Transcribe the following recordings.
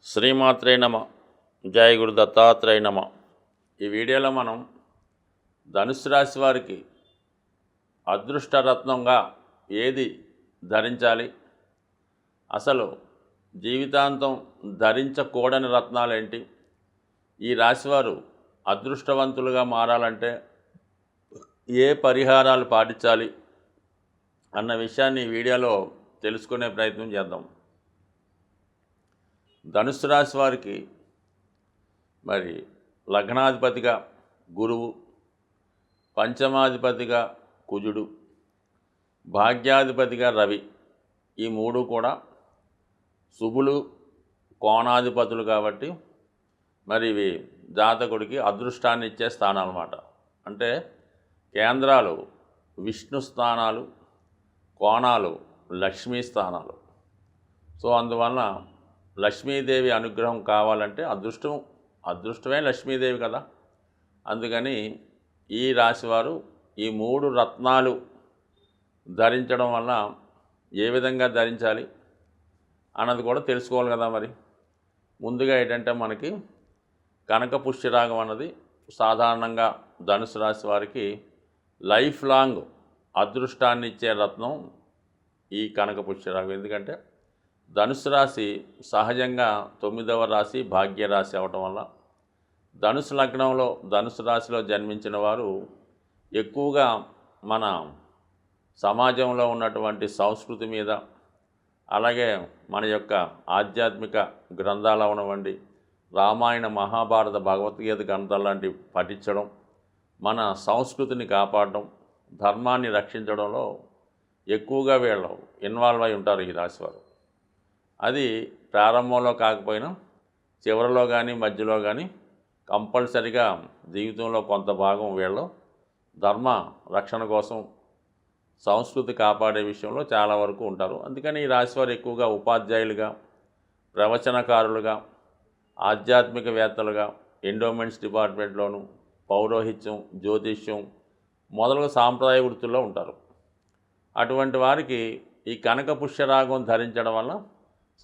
శ్రీమాత్రే నమ. జయ గురు దత్తాత్రేయ నమ. ఈ వీడియోలో మనం ధనుసు రాశి వారికి అదృష్టరత్నంగా ఏది ధరించాలి, అసలు జీవితాంతం ధరించకూడని రత్నాలు ఏంటి, ఈ రాశివారు అదృష్టవంతులుగా మారాలంటే ఏ పరిహారాలు పాటించాలి అన్న విషయాన్ని ఈ వీడియోలో తెలుసుకునే ప్రయత్నం చేద్దాం. ధనుసు రాశి వారికి మరి లగ్నాధిపతిగా గురువు, పంచమాధిపతిగా కుజుడు, భాగ్యాధిపతిగా రవి, ఈ మూడు కూడా శుభులు, కోణాధిపతులు కాబట్టి మరి ఇవి జాతకుడికి అదృష్టాన్ని ఇచ్చే స్థానాలు అన్నమాట. అంటే కేంద్రాలు విష్ణు స్థానాలు, కోణాలు లక్ష్మీ స్థానాలు. సో అందువలన లక్ష్మీదేవి అనుగ్రహం కావాలంటే అదృష్టమే లక్ష్మీదేవి కదా. అందుకని ఈ రాశివారు ఈ మూడు రత్నాలు ధరించడం వల్ల ఏ విధంగా ధరించాలి అన్నది కూడా తెలుసుకోవాలి కదా. మరి ముందుగా ఏంటంటే మనకి కనక పుష్యరాగం అన్నది సాధారణంగా ధనుసు రాశి వారికి లైఫ్ లాంగ్ అదృష్టాన్ని ఇచ్చే రత్నం ఈ కనక పుష్యరాగం. ఎందుకంటే ధనుసు రాశి సహజంగా 9వ రాశి భాగ్యరాశి అవటం వల్ల ధనుసు లగ్నంలో ధనుసు రాశిలో జన్మించిన వారు ఎక్కువగా మన సమాజంలో ఉన్నటువంటి సంస్కృతి మీద, అలాగే మన యొక్క ఆధ్యాత్మిక గ్రంథాలు ఉన్నవంటి రామాయణ, మహాభారత, భగవద్గీత గ్రంథాలు లాంటివి పఠించడం, మన సంస్కృతిని కాపాడడం, ధర్మాన్ని రక్షించడంలో ఎక్కువగా వీళ్ళు ఇన్వాల్వ్ అయి ఉంటారు ఈ రాశివారు. అది ప్రారంభంలో కాకపోయినా చివరిలో కానీ మధ్యలో కానీ కంపల్సరిగా జీవితంలో కొంత భాగం వీళ్ళు ధర్మ రక్షణ కోసం, సంస్కృతి కాపాడే విషయంలో చాలా వరకు ఉంటారు. అందుకని ఈ రాశివారు ఎక్కువగా ఉపాధ్యాయులుగా, ప్రవచనకారులుగా, ఆధ్యాత్మికవేత్తలుగా, ఎండోమెంట్స్ డిపార్ట్మెంట్లోను, పౌరోహిత్యం, జ్యోతిష్యం మొదలగు సాంప్రదాయ వృత్తుల్లో ఉంటారు. అటువంటి వారికి ఈ కనక పుష్యరాగం ధరించడం వల్ల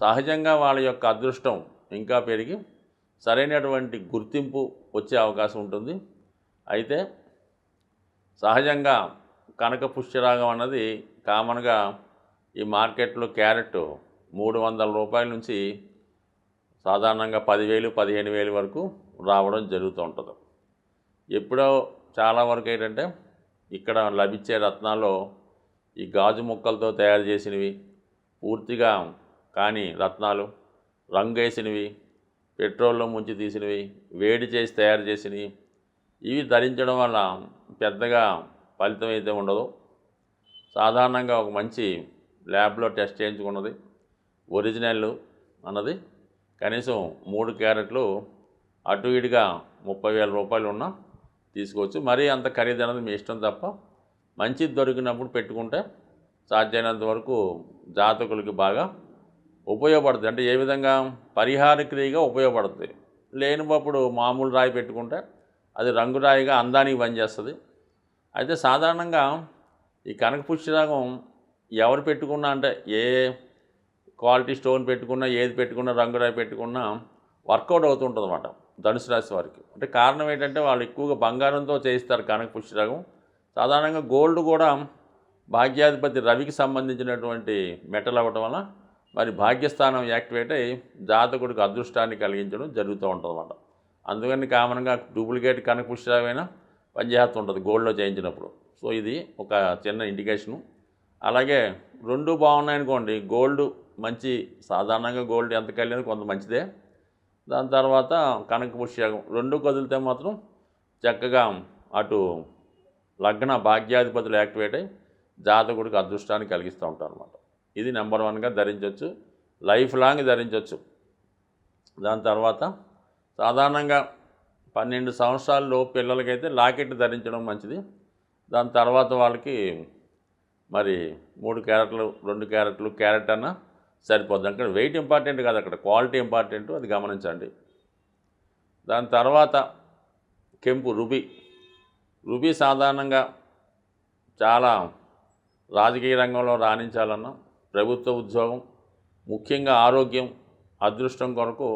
సహజంగా వాళ్ళ యొక్క అదృష్టం ఇంకా పెరిగి సరైనటువంటి గుర్తింపు వచ్చే అవకాశం ఉంటుంది. అయితే సహజంగా కనక పుష్యరాగం అన్నది కామన్గా ఈ మార్కెట్లో క్యారెట్ 300 రూపాయల నుంచి సాధారణంగా 10,000, 15,000 వరకు రావడం జరుగుతూ ఉంటుంది. ఎప్పుడో చాలా వరకు ఏంటంటే ఇక్కడ లభించే రత్నాల్లో ఈ గాజు ముక్కలతో తయారు చేసినవి, పూర్తిగా కానీ రత్నాలు, రంగేసినవి, పెట్రోల్లో ముంచి తీసినవి, వేడి చేసి తయారు చేసినవి, ఇవి ధరించడం వల్ల పెద్దగా ఫలితం అయితే ఉండదు. సాధారణంగా ఒక మంచి ల్యాబ్లో టెస్ట్ చేయించుకున్నది ఒరిజినల్ అన్నది కనీసం 3 క్యారెట్లు అటు ఇటుగా 30,000 రూపాయలు ఉన్నా తీసుకోవచ్చు. మరీ అంత ఖరీదైనది మీ ఇష్టం తప్ప మంచిది దొరికినప్పుడు పెట్టుకుంటే సాధ్యమైనంత వరకు జాతకులకి బాగా ఉపయోగపడుతుంది. అంటే ఏ విధంగా పరిహార క్రియగా ఉపయోగపడుతుంది. లేనినప్పుడు మామూలు రాయి పెట్టుకుంటే అది రంగురాయిగా అందానికి పనిచేస్తుంది. అయితే సాధారణంగా ఈ కనక పుష్యరాగం ఎవరు పెట్టుకున్నా, అంటే ఏ క్వాలిటీ స్టోన్ పెట్టుకున్నా, ఏది పెట్టుకున్నా, రంగురాయి పెట్టుకున్నా వర్కౌట్ అవుతుంటుంది అన్నమాట ధనుసు రాశి వారికి. అంటే కారణం ఏంటంటే వాళ్ళు ఎక్కువగా బంగారంతో చేయిస్తారు కనక పుష్యరాగం. సాధారణంగా గోల్డ్ కూడా భాగ్యాధిపతి రవికి సంబంధించినటువంటి మెటల్ అవ్వటం వల్ల మరి భాగ్యస్థానం యాక్టివేట్ అయ్యి జాతకుడికి అదృష్టాన్ని కలిగించడం జరుగుతూ ఉంటుంది అన్నమాట. అందుకని కామన్గా డూప్లికేట్ కనక పుష్యరాగమైనా పనిచేస్తుంటుంది గోల్డ్లో చేయించినప్పుడు. సో ఇది ఒక చిన్న ఇండికేషను. అలాగే రెండు బాగున్నాయనుకోండి, గోల్డ్ మంచి, సాధారణంగా గోల్డ్ ఎంత కలిగినా కొంత మంచిదే. దాని తర్వాత కనక పుష్యరాగం రెండు కదిలితే మాత్రం చక్కగా అటు లగ్న భాగ్యాధిపతులు యాక్టివేట్ అయ్యి జాతకుడికి అదృష్టాన్ని కలిగిస్తూ ఉంటారు అన్నమాట. ఇది నెంబర్ 1గా ధరించవచ్చు, లైఫ్ లాంగ్ ధరించవచ్చు. దాని తర్వాత సాధారణంగా 12 సంవత్సరాల్లో పిల్లలకైతే లాకెట్ ధరించడం మంచిది. దాని తర్వాత వాళ్ళకి మరి 3 క్యారెట్లు, 2 క్యారెట్లు, క్యారెట్ అన్నా సరిపోద్ది. అక్కడ వెయిట్ ఇంపార్టెంట్ కాదు, అక్కడ క్వాలిటీ ఇంపార్టెంట్, అది గమనించండి. దాని తర్వాత కెంపు రుబీ సాధారణంగా చాలా రాజకీయ రంగంలో రాణించాలన్నా, ప్రభుత్వ ఉద్యోగం, ముఖ్యంగా ఆరోగ్యం, అదృష్టం కొరకు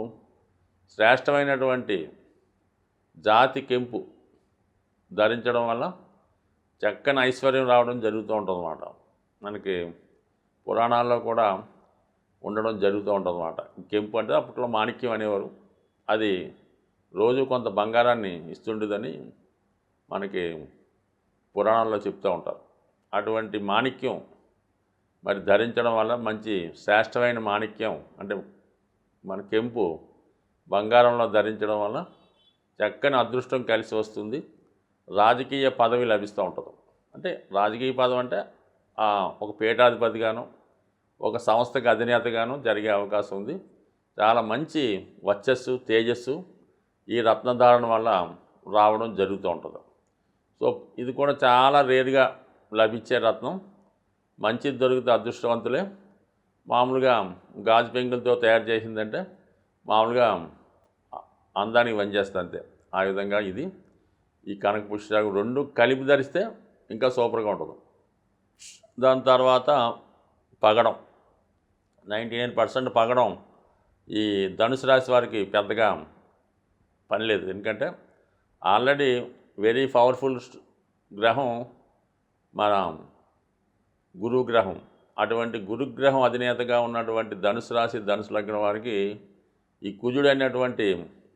శ్రేష్టమైనటువంటి జాతి కెంపు ధరించడం వల్ల చక్కని ఐశ్వర్యం రావడం జరుగుతూ ఉంటుందన్నమాట. మనకి పురాణాల్లో కూడా ఉండడం జరుగుతూ ఉంటుందన్నమాట. కెంపు అంటే అప్పట్లో మాణిక్యం అనేవారు. అది రోజు కొంత బంగారాన్ని ఇస్తుండేదని మనకి పురాణాల్లో చెప్తూ ఉంటారు. అటువంటి మాణిక్యం మరి ధరించడం వల్ల మంచి శ్రేష్టమైన మాణిక్యం అంటే మన కెంపు బంగారంలో ధరించడం వల్ల చక్కని అదృష్టం కలిసి వస్తుంది. రాజకీయ పదవి లభిస్తూ ఉంటుంది. అంటే రాజకీయ పదవి అంటే ఒక పీఠాధిపతిగాను ఒక సంస్థకి అధినేతగాను జరిగే అవకాశం ఉంది. చాలా మంచి వర్చస్సు తేజస్సు ఈ రత్నధారణ వల్ల రావడం జరుగుతూ ఉంటుంది. సో ఇది కూడా చాలా రేరుగా లభించే రత్నం. మంచిది దొరికితే అదృష్టవంతులే. మామూలుగా గాజు పెంకులతో తయారు చేసిందంటే మామూలుగా అందానికి పనిచేస్తుంది అంతే. ఆ విధంగా ఇది ఈ కనక పుష్యరాగం రెండు కలిపి ధరిస్తే ఇంకా సూపర్గా ఉంటుంది. దాని తర్వాత పగడం 99% పగడం ఈ ధనుసు రాశి వారికి పెద్దగా పని లేదు. ఎందుకంటే ఆల్రెడీ వెరీ పవర్ఫుల్ గ్రహం మన గురుగ్రహం. అటువంటి గురుగ్రహం అధినేతగా ఉన్నటువంటి ధనుసు రాశి ధనుసు లగ్నం వారికి ఈ కుజుడు అనేటువంటి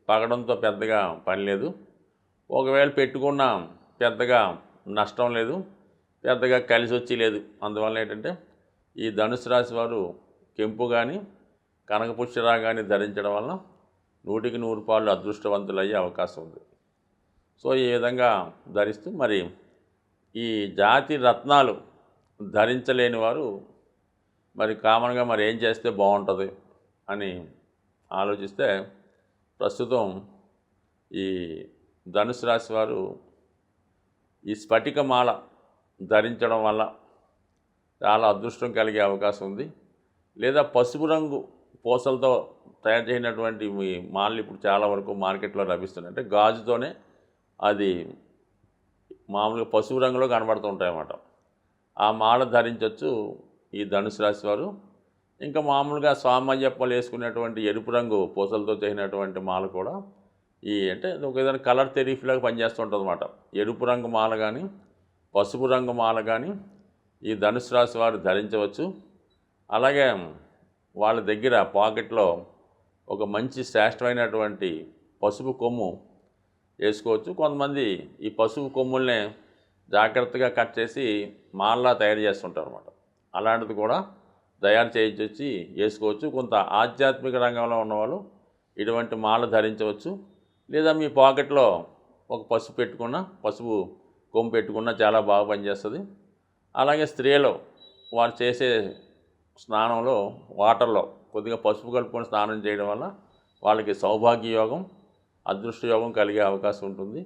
పగడంతో పెద్దగా పని లేదు. ఒకవేళ పెట్టుకున్న పెద్దగా నష్టం లేదు, పెద్దగా కలిసి వచ్చి లేదు. అందువల్ల ఏంటంటే ఈ ధనుసు రాశి వారు కెంపు కానీ కనకపుష్యరా కానీ ధరించడం వలన 100కి 100 పాళ్ళు అదృష్టవంతులు అయ్యే అవకాశం ఉంది. సో ఈ విధంగా ధరిస్తూ మరి ఈ జాతి రత్నాలు ధరించలేని వారు మరి కామన్గా మరి ఏం చేస్తే బాగుంటుంది అని ఆలోచిస్తే ప్రస్తుతం ఈ ధనుసు రాశి వారు ఈ స్ఫటికమాల ధరించడం వల్ల చాలా అదృష్టం కలిగే అవకాశం ఉంది. లేదా పసుపు రంగు పూసలతో తయారు చేసినటువంటి మాలలు ఇప్పుడు చాలా వరకు మార్కెట్లో లభిస్తున్నాయి. అంటే గాజుతోనే అది మామూలుగా పసుపు రంగులో కనబడుతూ ఉంటాయన్నమాట. ఆ మాల ధరించవచ్చు ఈ ధనుసు రాశి వారు. ఇంకా మామూలుగా స్వామయ్యప్పలు వేసుకునేటువంటి ఎరుపు రంగు పూసలతో చేసినటువంటి మాల కూడా అంటే ఒక ఏదైనా కలర్ థెరపీలాగా పనిచేస్తుంటుంది అన్నమాట. ఎరుపు రంగు మాల కానీ పసుపు రంగు మాల కానీ ఈ ధనుసు రాశి వారు ధరించవచ్చు. అలాగే వాళ్ళ దగ్గర పాకెట్లో ఒక మంచి శ్రేష్టమైనటువంటి పసుపు కొమ్ము వేసుకోవచ్చు. కొంతమంది ఈ పసుపు కొమ్ముల్నే జాగ్రత్తగా కట్ చేసి మాలలా తయారు చేస్తుంటారు అన్నమాట. అలాంటిది కూడా తయారు చేయించి వేసుకోవచ్చు. కొంత ఆధ్యాత్మిక రంగంలో ఉన్నవాళ్ళు ఇటువంటి మాల ధరించవచ్చు. లేదా మీ పాకెట్లో ఒక పసుపు కొమ్ము పెట్టుకున్నా చాలా బాగా పనిచేస్తుంది. అలాగే స్త్రీలు వారు చేసే స్నానంలో వాటర్లో కొద్దిగా పసుపు కలుపుకొని స్నానం చేయడం వల్ల వాళ్ళకి సౌభాగ్య యోగం అదృష్ట యోగం కలిగే అవకాశం ఉంటుంది.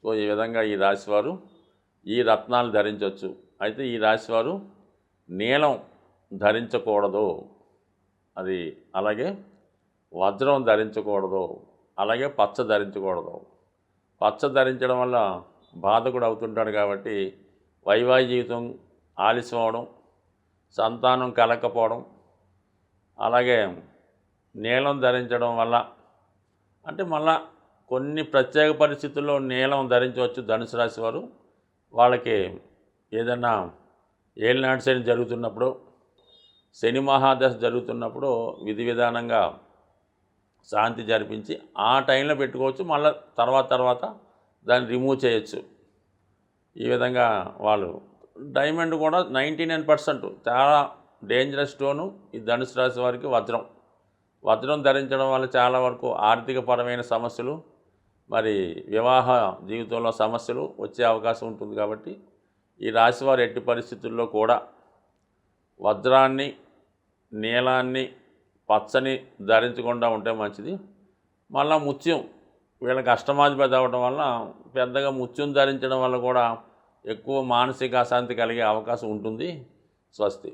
సో ఈ విధంగా ఈ రాశివారు ఈ రత్నాలు ధరించవచ్చు. అయితే ఈ రాశివారు నీలం ధరించకూడదు, అది అలాగే వజ్రం ధరించకూడదు, అలాగే పచ్చ ధరించకూడదు. పచ్చ ధరించడం వల్ల బాధకుడు అవుతుంటాడు కాబట్టి వైవాహిక జీవితం ఆలస్యం అవడం, సంతానం కలగకపోవడం. అలాగే నీలం ధరించడం వల్ల అంటే మళ్ళా కొన్ని ప్రత్యేక పరిస్థితుల్లో నీలం ధరించవచ్చు ధనుసు రాశి వారు. వాళ్ళకి ఏదైనా ఏలినాటి శని జరుగుతున్నప్పుడు, శని మహాదశ జరుగుతున్నప్పుడు విధి విధానంగా శాంతి జరిపించి ఆ టైంలో పెట్టుకోవచ్చు. మళ్ళీ తర్వాత దాన్ని రిమూవ్ చేయొచ్చు. ఈ విధంగా వాళ్ళు డైమండ్ కూడా 99% చాలా డేంజరస్ స్టోను ఈ ధనుసు రాశి వారికి వజ్రం ధరించడం వల్ల చాలా వరకు ఆర్థికపరమైన సమస్యలు, మరి వివాహ జీవితంలో సమస్యలు వచ్చే అవకాశం ఉంటుంది. కాబట్టి ఈ రాశివారు ఎట్టి పరిస్థితుల్లో కూడా వజ్రాన్ని, నీలాన్ని, పచ్చని ధరించకుండా ఉంటే మంచిది. మళ్ళీ ముత్యం వీళ్ళకి అష్టమాధిపతి అవ్వడం వల్ల పెద్దగా ముత్యం ధరించడం వల్ల కూడా ఎక్కువ మానసిక అశాంతి కలిగే అవకాశం ఉంటుంది. స్వస్తి.